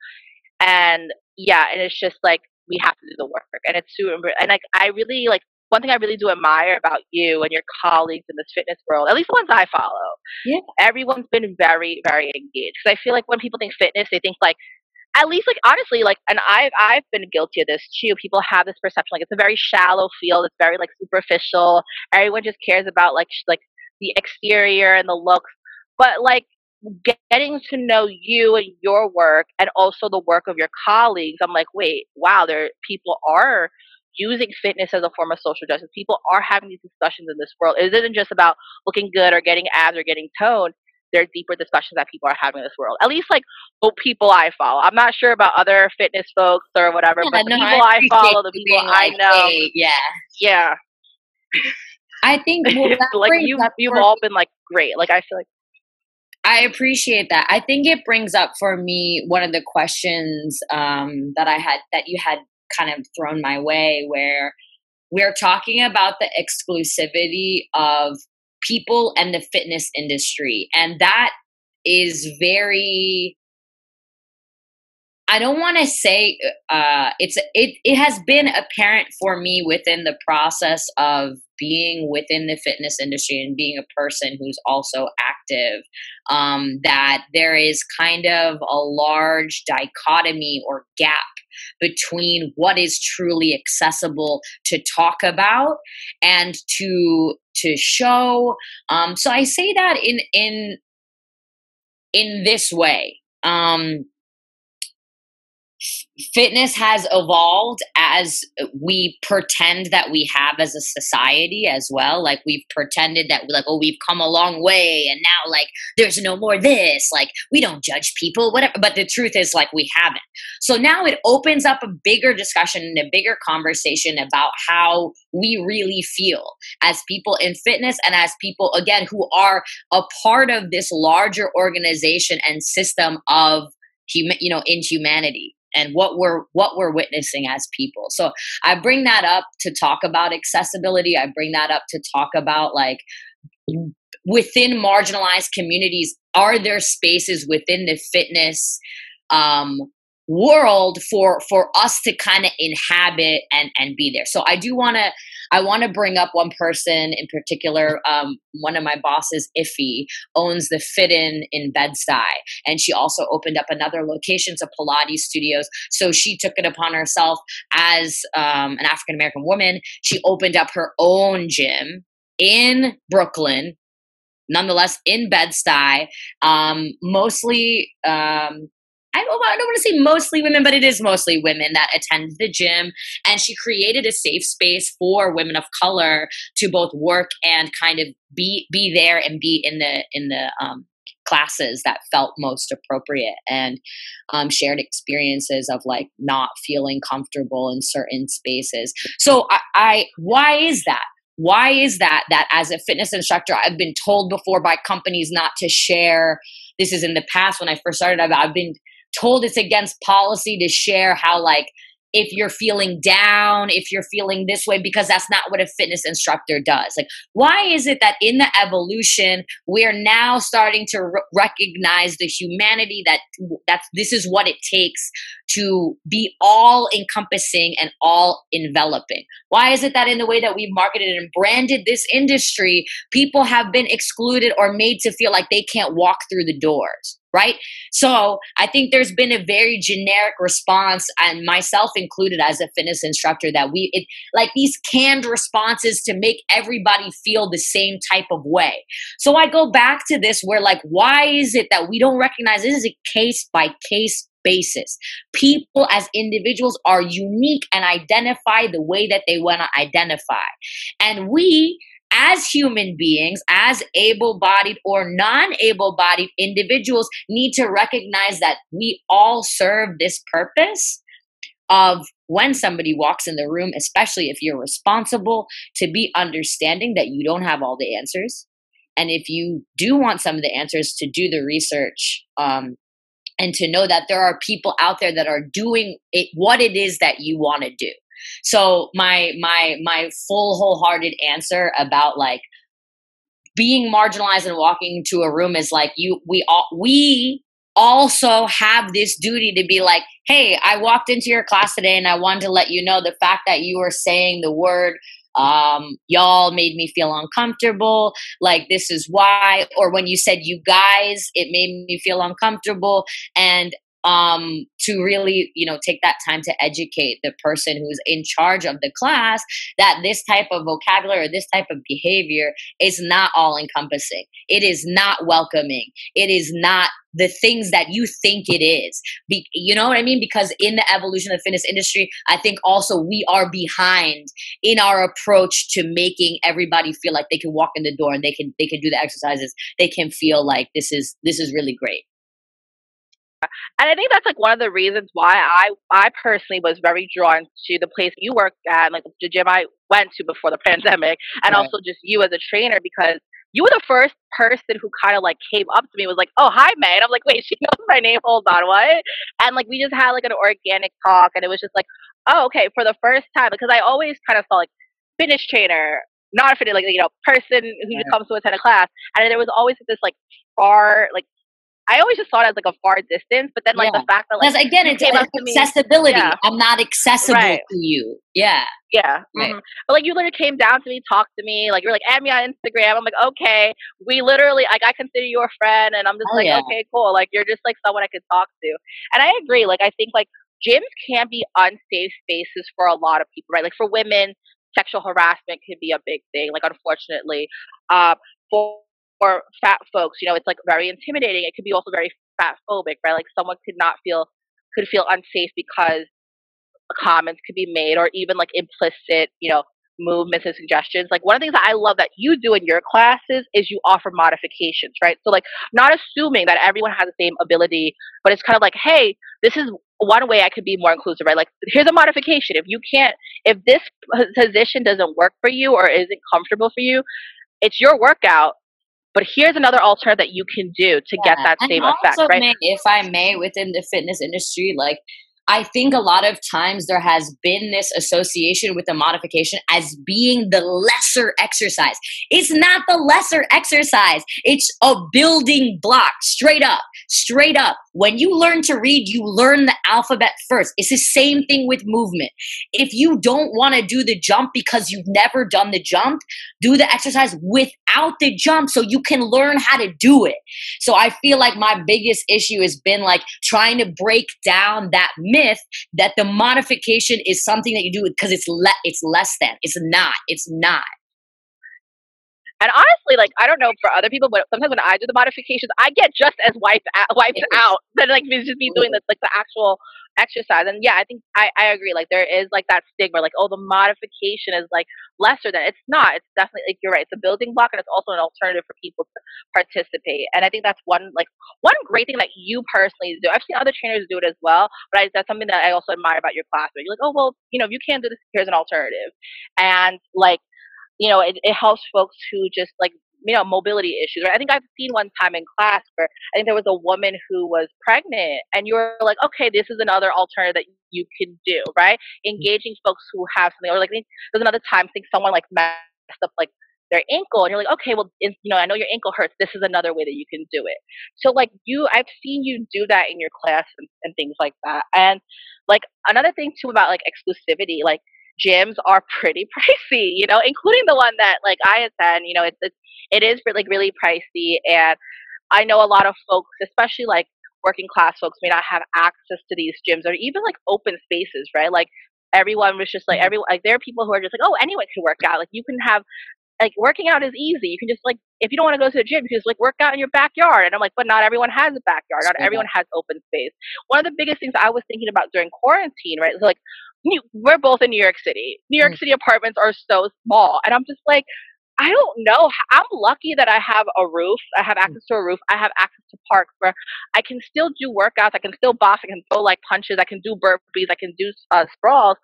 and yeah, and it's just like we have to do the work, and it's super. And like I really like one thing I really do admire about you and your colleagues in this fitness world, at least the ones I follow, everyone's been very, very engaged. Because I feel like when people think fitness, they think like, at least like honestly, like, and I've been guilty of this too. People have this perception like it's a very shallow field. It's very like superficial. Everyone just cares about like the exterior and the looks, but like getting to know you and your work and also the work of your colleagues, I'm like, wait, wow, people are using fitness as a form of social justice. People are having these discussions in this world. It isn't just about looking good or getting abs or getting toned. There are deeper discussions that people are having in this world. At least like the people I follow. I'm not sure about other fitness folks or whatever, but the people I follow, the people I know, hey, yeah. I think like you've all been like great. Like I feel like I appreciate that. I think it brings up for me one of the questions that you had kind of thrown my way, where we're talking about the exclusivity of people and the fitness industry. And that is very, I don't want to say it has been apparent for me within the process of being within the fitness industry and being a person who's also active, that there is kind of a large dichotomy or gap between what is truly accessible to talk about and to show. So I say that in this way. fitness has evolved as we pretend that we have as a society as well. Like we've pretended that like, oh, we've come a long way and now like there's no more this, like we don't judge people, whatever. But the truth is like we haven't. So now it opens up a bigger discussion and a bigger conversation about how we really feel as people in fitness and as people again who are a part of this larger organization and system of in humanity and what we're witnessing as people. So I bring that up to talk about accessibility. I bring that up to talk about like within marginalized communities, are there spaces within the fitness world for us to kind of inhabit and be there. So I want to bring up one person in particular. One of my bosses, Iffy, owns the Fit in Bed-Stuy, and she also opened up another location to Pilates studios. So she took it upon herself as an African-American woman. She opened up her own gym in Brooklyn, nonetheless in Bed-Stuy, mostly I don't want to say mostly women, but it is mostly women that attend the gym. And she created a safe space for women of color to both work and kind of be there and be in the classes that felt most appropriate, and shared experiences of like not feeling comfortable in certain spaces. So I why is that? Why is that as a fitness instructor, I've been told before by companies not to share? This is in the past when I first started. I've been told it's against policy to share how like if you're feeling down, if you're feeling this way, because that's not what a fitness instructor does. Like, why is it that in the evolution, we're now starting to recognize the humanity that this is what it takes to be all encompassing and all enveloping? Why is it that in the way that we've marketed and branded this industry, people have been excluded or made to feel like they can't walk through the doors? Right? So I think there's been a very generic response, and myself included as a fitness instructor, that like these canned responses to make everybody feel the same type of way. So I go back to this where like, why is it that we don't recognize this is a case by case basis? People as individuals are unique and identify the way that they want to identify. And we, as human beings, as able-bodied or non-able-bodied individuals, need to recognize that we all serve this purpose of when somebody walks in the room, especially if you're responsible, to be understanding that you don't have all the answers. And if you do want some of the answers, to do the research, and to know that there are people out there that are doing it, what it is that you want to do. So my full wholehearted answer about like being marginalized and walking into a room is like we also have this duty to be like, hey, I walked into your class today and I wanted to let you know the fact that you were saying the word y'all made me feel uncomfortable, like this is why, or when you said you guys, it made me feel uncomfortable. And to really, take that time to educate the person who's in charge of the class that this type of vocabulary or this type of behavior is not all encompassing. It is not welcoming. It is not the things that you think it is. You know what I mean? Because in the evolution of the fitness industry, I think also we are behind in our approach to making everybody feel like they can walk in the door and they can do the exercises. They can feel like this is really great. And I think that's like one of the reasons why I personally was very drawn to the place you worked at, like the gym I went to before the pandemic, and Right. also just you as a trainer, because you were the first person who kind of like came up to me, was like, "Oh, hi, May," and I'm like, "Wait, she knows my name? Hold on, what?" And like we just had like an organic talk, and it was just like, "Oh, okay." For the first time, because I always kind of felt like fitness trainer, not a fitness like person who just Right. comes to attend a class, and there was always this like far like I always just saw it as like a far distance, but then like Yeah. the fact that like Because again, you it's came up to me, accessibility. yeah, I'm not accessible right, to you. Yeah. yeah, Right. but like you literally came down to me, talked to me, like you're like add me on Instagram. I'm like okay, we literally like I consider you a friend, and I'm just Oh like yeah. okay, cool, like you're just like someone I could talk to, and I agree. Like I think like gyms can be unsafe spaces for a lot of people, right? Like for women, sexual harassment can be a big thing. Like unfortunately, for fat folks, it's like very intimidating. It could be also very fat phobic, right? Like someone could not feel could feel unsafe because comments could be made, or even like implicit, movements and suggestions. Like one of the things that I love that you do in your classes is you offer modifications, right? So like not assuming that everyone has the same ability, but it's kind of like, hey, this is one way I could be more inclusive, right? Like here's a modification. If this position doesn't work for you or isn't comfortable for you, it's your workout. But here's another alternative that you can do to get Yeah. that And same effect, also, right? may, if I may, within the fitness industry, like I think a lot of times there has been this association with the modification as being the lesser exercise. It's not the lesser exercise. It's a building block, straight up, straight up. When you learn to read, you learn the alphabet first. It's the same thing with movement. If you don't want to do the jump because you've never done the jump, do the exercise without the jump so you can learn how to do it. So I feel like my biggest issue has been like trying to break down that myth that the modification is something that you do because it's less than. It's not. It's not. And honestly, like I don't know for other people, but sometimes when I do the modifications, I get just as wiped It out is than like just me doing the actual exercise. And yeah, I think I agree. Like there is like that stigma, like oh, the modification is like lesser than. It's not. It's definitely like you're right. It's a building block, and it's also an alternative for people to participate. And I think that's one great thing that you personally do. I've seen other trainers do it as well, but that's something that I also admire about your class. Where you're like, oh well, if you can't do this, here's an alternative, and like it helps folks who just like, mobility issues. Right? I think I've seen one time in class where I think there was a woman who was pregnant, and you were like, okay, this is another alternative that you can do, right? Engaging folks who have something, or like there's another time, I think someone like messed up like their ankle, and you're like, okay, well, I know your ankle hurts. This is another way that you can do it. So like I've seen you do that in your class and things like that. And like another thing too about like exclusivity, like gyms are pretty pricey, including the one that like I attend. It is like really pricey, and I know a lot of folks, especially like working class folks, may not have access to these gyms or even like open spaces, right? Like everyone was just like everyone like there are people who are just like, oh, anyone can work out. Like you can have like working out is easy. You can just like if you don't want to go to the gym, you can just like work out in your backyard. And I'm like, but not everyone has a backyard. Not everyone has open space. One of the biggest things I was thinking about during quarantine, right? So like we're both in New York City. New York City apartments are so small, and I'm just like, I don't know. I'm lucky that I have a roof. I have access to a roof. I have access to parks where I can still do workouts. I can still box. I can throw like punches. I can do burpees. I can do sprawls.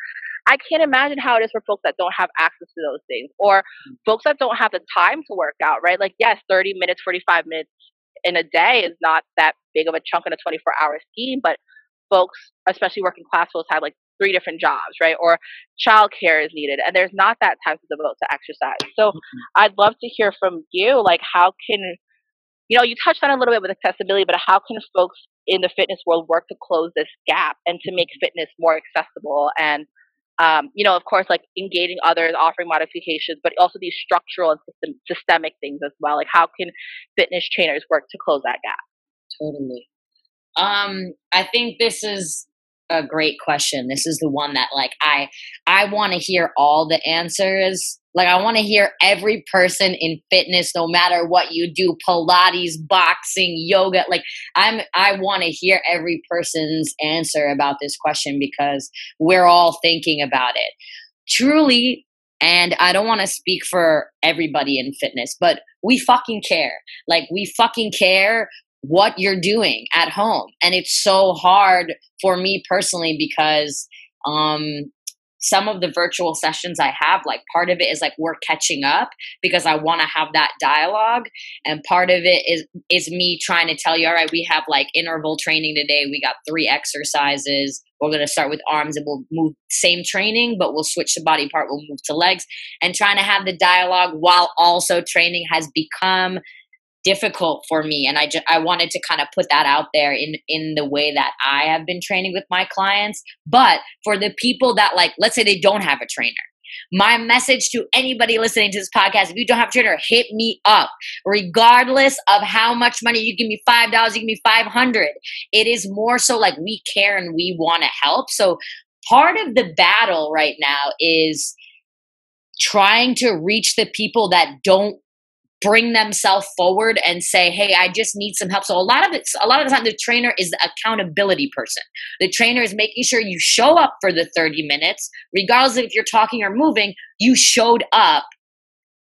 I can't imagine how it is for folks that don't have access to those things, or folks that don't have the time to work out, right? Like, yes, 30 minutes, 45 minutes in a day is not that big of a chunk in a 24-hour scheme, but folks, especially working class folks, have like 3 different jobs, right? Or childcare is needed, and there's not that time to devote to exercise. So I'd love to hear from you, like how can, you touched on a little bit with accessibility, but how can folks in the fitness world work to close this gap and to make fitness more accessible and of course, like engaging others, offering modifications, but also these structural and systemic things as well. Like, how can fitness trainers work to close that gap? totally. I think this is a great question. This is the one that like I want to hear all the answers. Like I want to hear every person in fitness, no matter what you do, Pilates, boxing, yoga. Like I want to hear every person's answer about this question because we're all thinking about it. Truly, and I don't want to speak for everybody in fitness, but we fucking care. Like we fucking care what you're doing at home. And it's so hard for me personally because some of the virtual sessions I have, like part of it is like we're catching up because I want to have that dialogue. And part of it is me trying to tell you, all right, we have like interval training today. We got 3 exercises. We're going to start with arms and we'll move same training, but we'll switch the body part. We'll move to legs and trying to have the dialogue while also training has become difficult for me. And I wanted to kind of put that out there in the way that I have been training with my clients. But for the people that like, let's say they don't have a trainer, my message to anybody listening to this podcast, if you don't have a trainer, hit me up. Regardless of how much money, you give me $5, you give me 500. It is more so like we care and we want to help. So part of the battle right now is trying to reach the people that don't bring themselves forward and say, hey, I just need some help. So a lot of the time the trainer is the accountability person. The trainer is making sure you show up for the 30 minutes, regardless of if you're talking or moving, you showed up,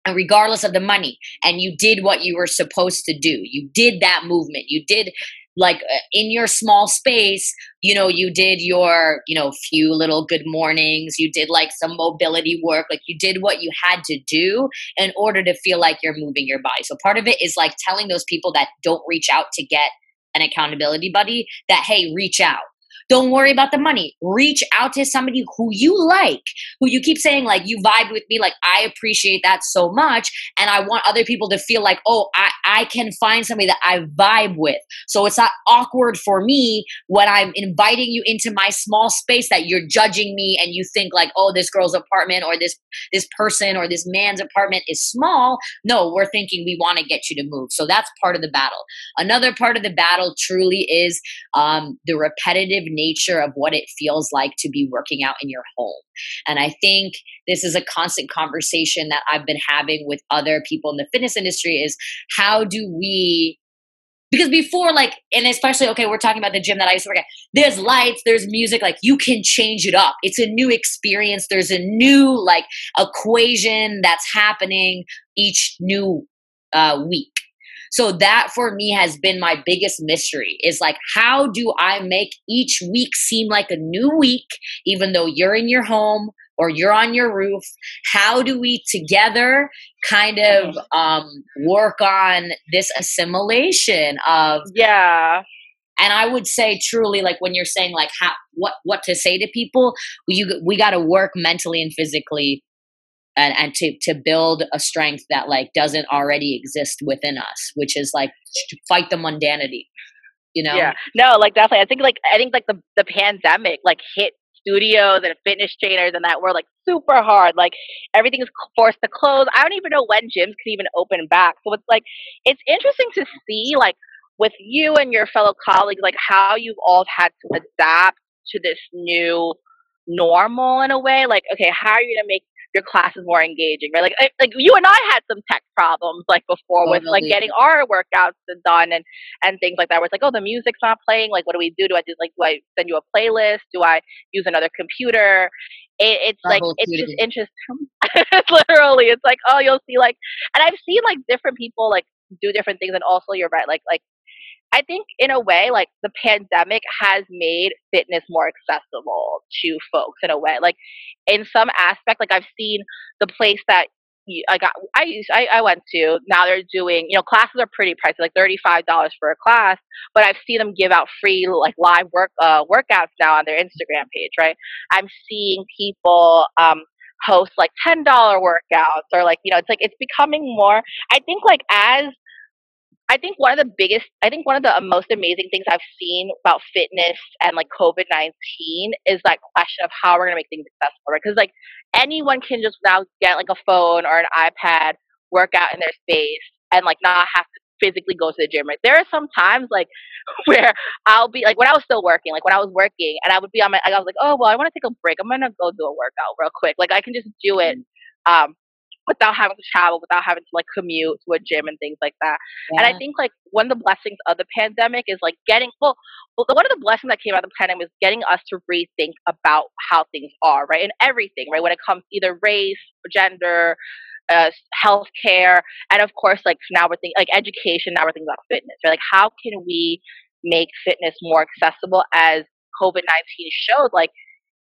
and regardless of the money, and you did what you were supposed to do. You did that movement. You did, like, in your small space, you did your, few little good mornings. You did like some mobility work. Like, you did what you had to do in order to feel like you're moving your body. So part of it is like telling those people that don't reach out to get an accountability buddy that, hey, reach out. Don't worry about the money. Reach out to somebody who you like, who you keep saying, like, you vibe with me. Like, I appreciate that so much. And I want other people to feel like, oh, I can find somebody that I vibe with. So it's not awkward for me when I'm inviting you into my small space that you're judging me and you think like, oh, this girl's apartment or this person or this man's apartment is small. No, we're thinking we want to get you to move. So that's part of the battle. Another part of the battle truly is the repetitive nature of what it feels like to be working out in your home. And I think this is a constant conversation that I've been having with other people in the fitness industry is how do we, because before, like, and especially, okay, we're talking about the gym that I used to work at, there's lights, there's music, like you can change it up. It's a new experience. There's a new like equation that's happening each new week. So that for me has been my biggest mystery is like, how do I make each week seem like a new week, even though you're in your home or you're on your roof? How do we together kind of work on this assimilation of, yeah. And I would say truly, like when you're saying like how, what to say to people, we got to work mentally and physically and to build a strength that like doesn't already exist within us, which is like to fight the mundanity, Yeah, no, like definitely. I think like the pandemic like hit studios and fitness trainers and that were like super hard. Like everything is forced to close. I don't even know when gyms could even open back. So it's like it's interesting to see like with you and your fellow colleagues like how you've all had to adapt to this new normal in a way. Like, okay, how are you gonna make your classes more engaging, right? Like you and I had some tech problems like before with like getting our workouts done and things like that. Where it's like, oh, the music's not playing. Like, what do we do? Do I send you a playlist? Do I use another computer? It's like it's just interesting. Literally, it's like, oh, you'll see like, and I've seen like different people like do different things, and also you're right, like I think in a way, like the pandemic has made fitness more accessible to folks in a way. Like in some aspect, like I've seen the place that I went to. Now they're doing, classes are pretty pricey, like $35 for a class. But I've seen them give out free like live workouts now on their Instagram page, right? I'm seeing people host like $10 workouts or like it's like it's becoming more. I think like as I think one of the most amazing things I've seen about fitness and like COVID-19 is that question of how we're going to make things accessible, right? Because like anyone can just now get like a phone or an iPad, work out in their space and like not have to physically go to the gym, right? There are some times like where I'll be like when I was still working, like when I was working and I would be on I was like, oh, well, I want to take a break. I'm going to go do a workout real quick. Like I can just do it. Without having to travel, without having to like commute to a gym and things like that. Yeah. And I think like one of the blessings of the pandemic is like one of the blessings that came out of the pandemic is getting us to rethink about how things are, right? And everything, right? When it comes to either race, gender, healthcare, and of course, like now we're thinking like education. Now we're thinking about fitness, right? Like how can we make fitness more accessible? As COVID-19 showed, like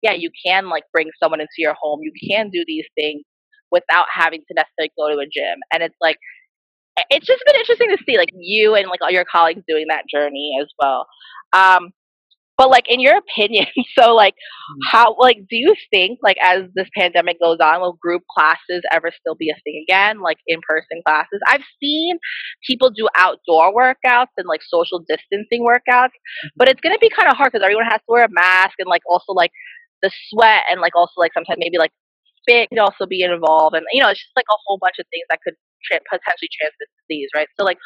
yeah, you can like bring someone into your home. You can do these things without having to necessarily go to a gym. And it's like, it's just been interesting to see like you and like all your colleagues doing that journey as well. But like in your opinion, so like how, like, do you think like as this pandemic goes on, will group classes ever still be a thing again? Like in-person classes? I've seen people do outdoor workouts and like social distancing workouts, but it's going to be kind of hard because everyone has to wear a mask and like also like the sweat and like also like sometimes maybe like spit could also be involved, and it's just like a whole bunch of things that could potentially transmit disease, right? So like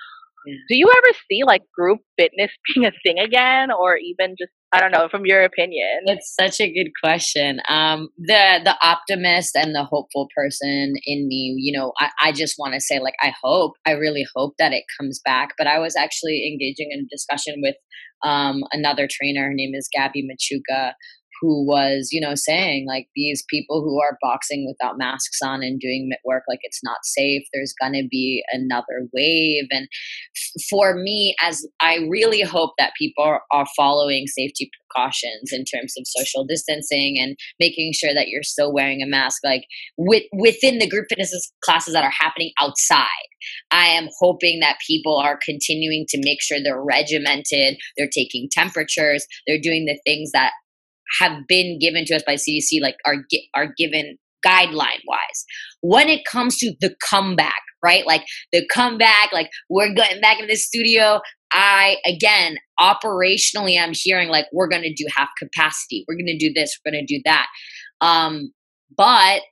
Yeah. Do you ever see like group fitness being a thing again, or even just, I don't know, from your opinion? It's such a good question. The optimist and the hopeful person in me, I just want to say, like, I really hope that it comes back. But I was actually engaging in a discussion with another trainer. Her name is Gabby Machuca, who was, saying like these people who are boxing without masks on and doing mitt work, like it's not safe. There's gonna be another wave, and for me, as I really hope that people are following safety precautions in terms of social distancing and making sure that you're still wearing a mask, like within the group fitness classes that are happening outside. I am hoping that people are continuing to make sure they're regimented, they're taking temperatures, they're doing the things that have been given to us by CDC, like are given guideline wise. When it comes to the comeback, right? Like the comeback, like we're going back in the studio. Again, operationally, I'm hearing like we're going to do half capacity. We're going to do this. We're going to do that. But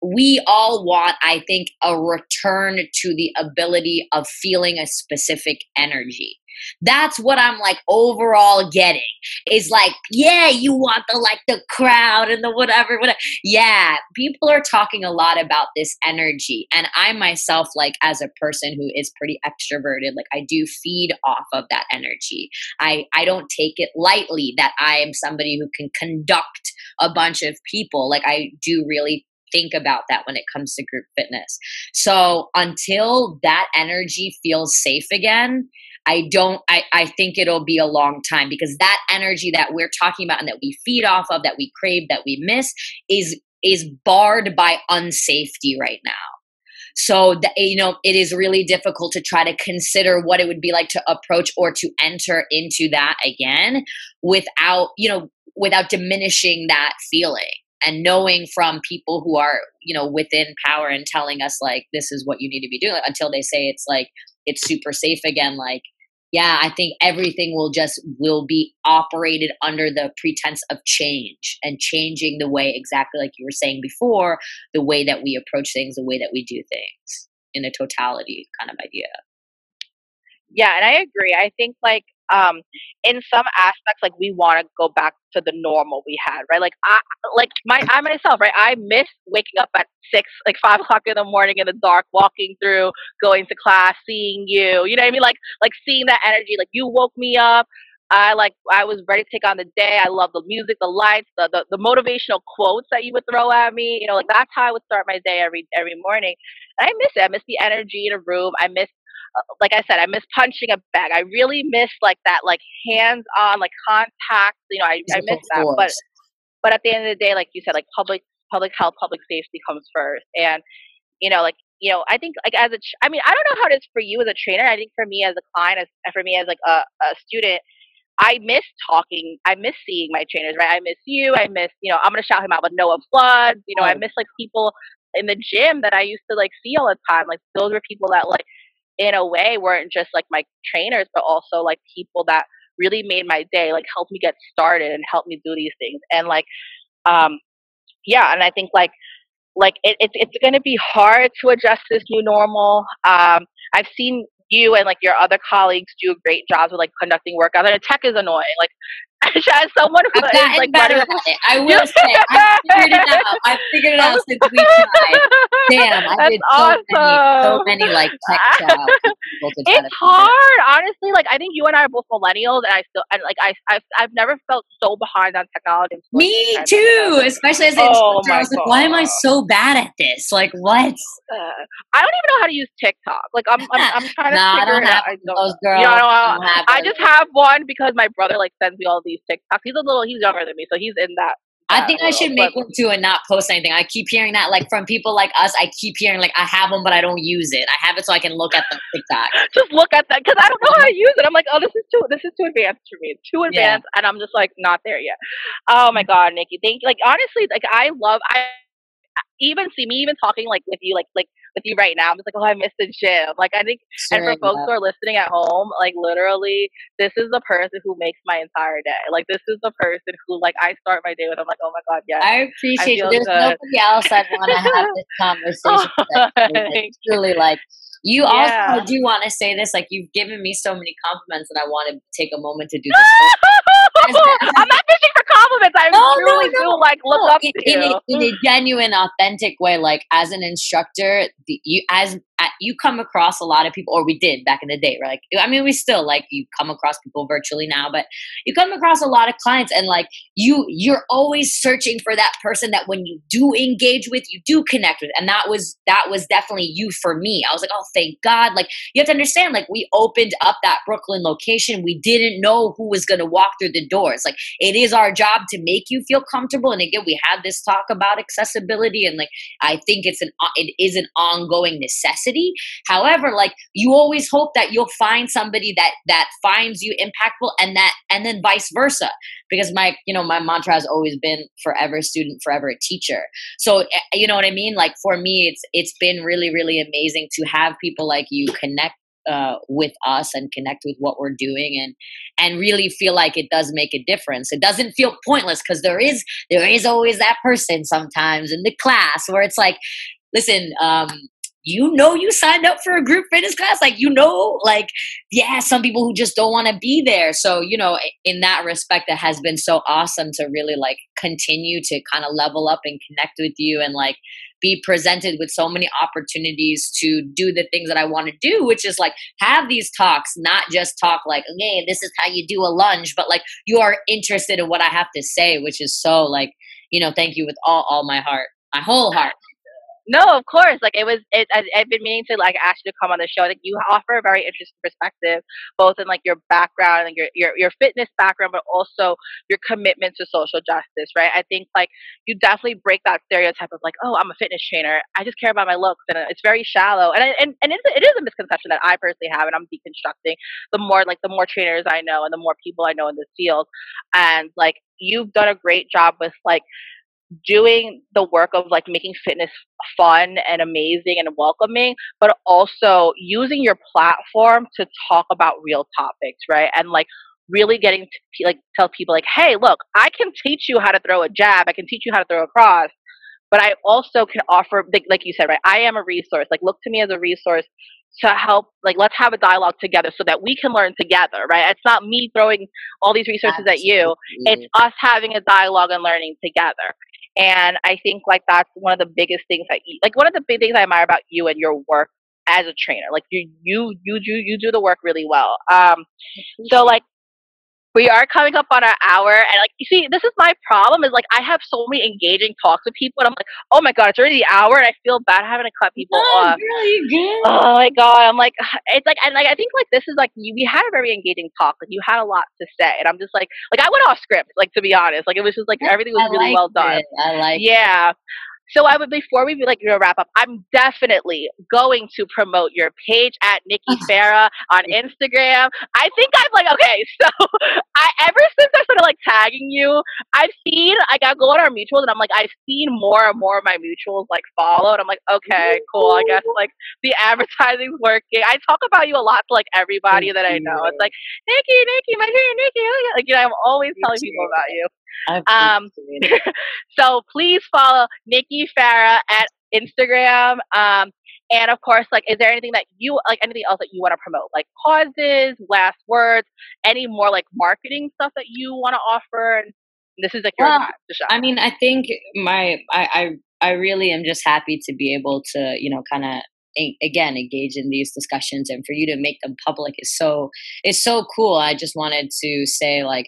we all want, I think, a return to the ability of feeling a specific energy. That's what I'm like overall getting. Is like, yeah, you want the crowd and the whatever. Yeah, people are talking a lot about this energy. And I myself, like as a person who is pretty extroverted, like I do feed off of that energy. I don't take it lightly that I am somebody who can conduct a bunch of people. Like I do really think about that when it comes to group fitness. So until that energy feels safe again, I think it'll be a long time, because that energy that we're talking about and that we feed off of, that we crave, that we miss is barred by unsafety right now. So it is really difficult to try to consider what it would be like to approach or to enter into that again without diminishing that feeling. And knowing from people who are, within power and telling us like, this is what you need to be doing, like, until they say it's like, it's super safe again. Like, yeah, I think everything will be operated under the pretense of change and changing the way, exactly like you were saying before, the way that we approach things, the way that we do things in a totality kind of idea. Yeah, and I agree. I think like in some aspects, like we want to go back to the normal we had, right? Like I myself, right? I miss waking up at 6, like 5 o'clock in the morning in the dark, walking through, going to class, seeing you. You know what I mean? Like seeing that energy. Like you woke me up. I was ready to take on the day. I love the music, the lights, the motivational quotes that you would throw at me. Like that's how I would start my day every morning. And I miss it. I miss the energy in a room. I miss, like I said, I miss punching a bag. I really miss like that, like hands-on, like contact. I miss that. But at the end of the day, like you said, like public health, public safety comes first. And I think like I don't know how it is for you as a trainer. I think for me as a client, for me as like a student, I miss talking. I miss seeing my trainers, right? I miss you. I miss, I'm gonna shout him out, but Noah Floods. I miss like people in the gym that I used to like see all the time. Like those were people that like, in a way, weren't just like my trainers, but also like people that really made my day, like helped me get started and helped me do these things. And like, yeah, and I think like it's going to be hard to adjust this new normal. I've seen you and like your other colleagues do great jobs with like conducting workouts. And the tech is annoying. Like as someone who is like better at it. I will say, I figured it out. I figured it out since we tried. Damn, I did so many like tech jobs. It's hard, honestly. Like I think you and I are both millennials, and I've never felt so behind on technology. Me too, especially as an instructor. I was like, why am I so bad at this? Like what? I don't even know how to use TikTok. Like I'm trying to figure it out. I don't those girls. I just have one because my brother like sends me all these TikToks. He's younger than me, so he's in that. I think I should make one too and not post anything. I keep hearing that like from people like us. I keep hearing like I have one, but I don't use it. I have it so I can look at the TikTok. Just look at that because I don't know how to use it. I'm like, oh, this is too advanced for me. It's too advanced, and I'm just like not there yet. Oh my God, Nikki, thank you. Like honestly, like I even see me even talking like with you, like with you right now. I'm just like, oh, I miss the gym. Like I think, and for folks who are listening at home, like literally, this is the person who makes my entire day. Like this is the person who like I start my day with. I'm like, oh my God, yes. I appreciate you. There's nobody else I'd want to have this conversation with. It's really like You also, I Yeah. do want to say this, like you've given me so many compliments, and I want to take a moment to do this. I'm not fishing for compliments. I No, no, truly do no, like look no. up to you. In a genuine, authentic way. Like as an instructor, you come across a lot of people, or we did back in the day, right? Like, I mean, we still like you come across people virtually now, but you come across a lot of clients, and like you're always searching for that person that when you do engage with, you do connect with, and that was definitely you for me. I was like, oh, thank God. Like you have to understand, like we opened up that Brooklyn location, we didn't know who was going to walk through the doors. Like it is our job to make you feel comfortable. And again, we had this talk about accessibility, and like I think it is an ongoing necessity. However, like you always hope that you'll find somebody that finds you impactful, and then vice versa. Because my mantra has always been forever student, forever a teacher. So you know what I mean? Like for me, it's been really, really amazing to have people like you connect with us and connect with what we're doing, and really feel like it does make a difference. It doesn't feel pointless, because there is always that person sometimes in the class where it's like, listen, you signed up for a group fitness class, like like yeah, some people who just don't want to be there. So in that respect, it has been so awesome to really like continue to kind of level up and connect with you, and like be presented with so many opportunities to do the things that I want to do, which is like have these talks, not just talk like, okay, this is how you do a lunge, but like you are interested in what I have to say, which is so like, thank you with all my heart, my whole heart. No, of course. Like I've been meaning to like ask you to come on the show. Like you offer a very interesting perspective, both in like your background and your fitness background, but also your commitment to social justice. Right. I think like you definitely break that stereotype of like, oh, I'm a fitness trainer, I just care about my looks, and it's very shallow. And it is a misconception that I personally have, and I'm deconstructing. The more trainers I know, and the more people I know in this field, and like you've done a great job with like doing the work of like making fitness fun and amazing and welcoming, but also using your platform to talk about real topics, right? And like really getting to like tell people like, hey, look, I can teach you how to throw a jab, I can teach you how to throw a cross, but I also can offer, like you said, right? I am a resource. Like, look to me as a resource to help. Like, let's have a dialogue together so that we can learn together, right? It's not me throwing all these resources at you. It's us having a dialogue and learning together. And I think like that's one of the biggest things like one of the big things I admire about you and your work as a trainer. Like you do the work really well. So like we are coming up on our hour, and like you see, this is my problem is like I have so many engaging talks with people, and I'm like, oh my god, it's already the hour, and I feel bad having to cut people off. Really good. Oh my god, I'm like, it's like, and like I think like this is like we had a very engaging talk, like you had a lot to say, and I'm just like I went off script, like to be honest, like it was just like everything was really well done. I like Yeah. So I would, before we like wrap up, I'm definitely going to promote your page at Niki Fara on Instagram. I think I'm like, okay, so I ever since I started like tagging you, I've seen like I go on our mutuals, and I'm like I've seen more and more of my mutuals like follow, and I'm like, okay, cool. I guess like the advertising's working. I talk about you a lot to like everybody that I know. It's like Niki, my dear Niki. Like I'm always telling people about you. So please follow Niki Fara at Instagram. And of course, like, is there anything that you like, anything else that you want to promote, like causes, last words, any more like marketing stuff that you want to offer? And this is like your time to shine. I mean, I think I really am just happy to be able to, kind of again engage in these discussions, and for you to make them public is so cool. I just wanted to say like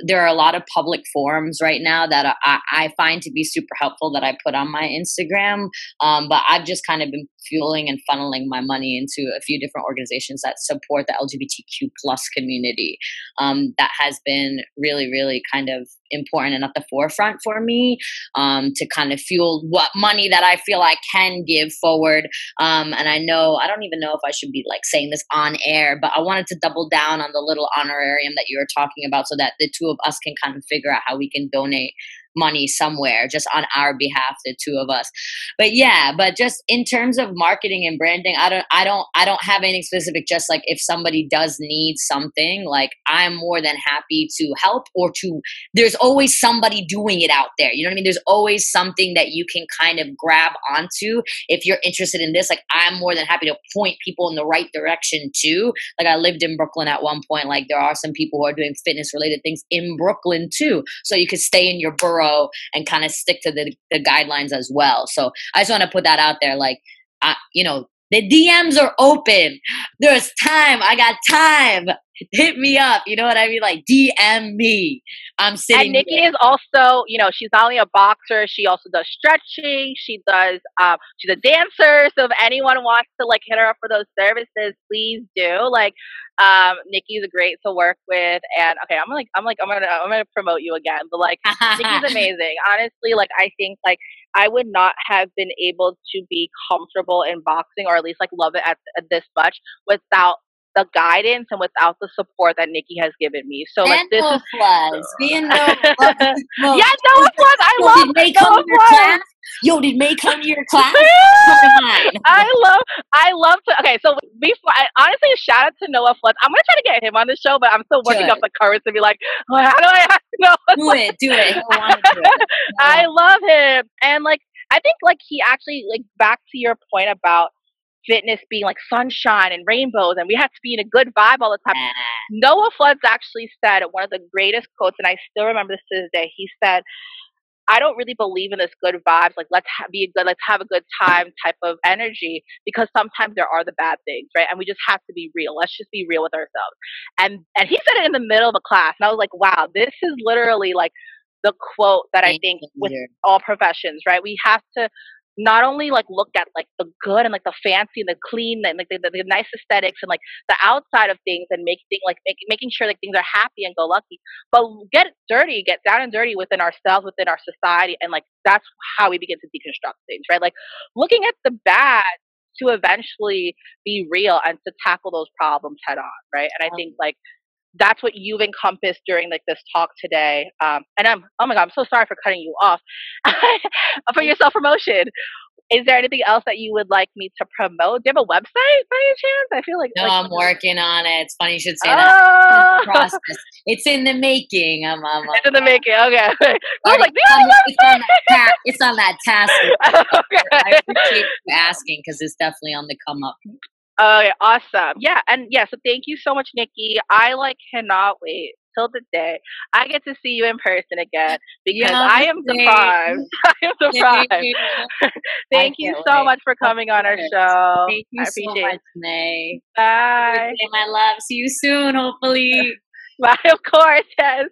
there are a lot of public forums right now that I find to be super helpful that I put on my Instagram, but I've just kind of been fueling and funneling my money into a few different organizations that support the LGBTQ plus community. That has been really, really kind of important and at the forefront for me, to kind of fuel what money that I feel I can give forward. And I don't even know if I should be like saying this on air, but I wanted to double down on the little honorarium that you were talking about, so that the two of us can kind of figure out how we can donate money somewhere just on our behalf, the two of us. But yeah, but just in terms of marketing and branding, I don't have anything specific. Just like if somebody does need something, like I'm more than happy to help, or to, there's always somebody doing it out there. You know what I mean? There's always something that you can kind of grab onto if you're interested in this. Like I'm more than happy to point people in the right direction too. Like I lived in Brooklyn at one point. Like there are some people who are doing fitness related things in Brooklyn too. So you could stay in your borough and kind of stick to the guidelines as well. So I just want to put that out there. Like, the DMs are open. There's time. I got time. Hit me up. You know what I mean? Like DM me. I'm sitting. And Niki is also, she's not only a boxer, she also does stretching. She does, she's a dancer. So if anyone wants to like hit her up for those services, please do. Like, Niki's great to work with. And okay, I'm gonna promote you again. But like, Niki's amazing. Honestly, like I think like I would not have been able to be comfortable in boxing, or at least like love it at this much, without the guidance and without the support that Niki has given me. So like and this no is floods. Being no yeah, Noah Floods. I love Did May come to your class? Yo, did May come to your class? I love to. Okay, so before, honestly, shout out to Noah Floods. I'm gonna try to get him on the show, but I'm still working up the courage to be like, oh, how do I know? Do it. He'll want to do it. I love him, and like I think like he actually, like, back to your point about fitness being like sunshine and rainbows and we have to be in a good vibe all the time. Noah Floods actually said one of the greatest quotes, and I still remember this to this day. He said, I don't really believe in this good vibes, like let's have a good time type of energy, because sometimes there are the bad things, right? And we just have to be real. Let's just be real with ourselves. And he said it in the middle of a class, and I was like, wow, this is literally like the quote that I think with all professions, right? We have to not only like look at like the good and like the fancy and the clean and like the nice aesthetics and like the outside of things, and making sure like things are happy and go lucky, but get down and dirty within ourselves, within our society, and like that's how we begin to deconstruct things, right? Like looking at the bad to eventually be real and to tackle those problems head on, right? And I think like that's what you've encompassed during like this talk today. And oh my God, I'm so sorry for cutting you off for your self-promotion. Is there anything else that you would like me to promote? Do you have a website by any chance? I feel like no, I'm working on it. It's funny you should say that. It's in the process. It's in the making. It's in the making. Okay. I was like, it's on that task. Okay. I appreciate you asking, because it's definitely on the come up. Okay, awesome. Yeah, and yeah, so thank you so much, Niki. I like cannot wait till the day I get to see you in person again, because I am deprived. I am deprived. Thank you so much for coming on our show. Thank you so much, May. Bye. My love. See you soon, hopefully. Bye, of course, yes.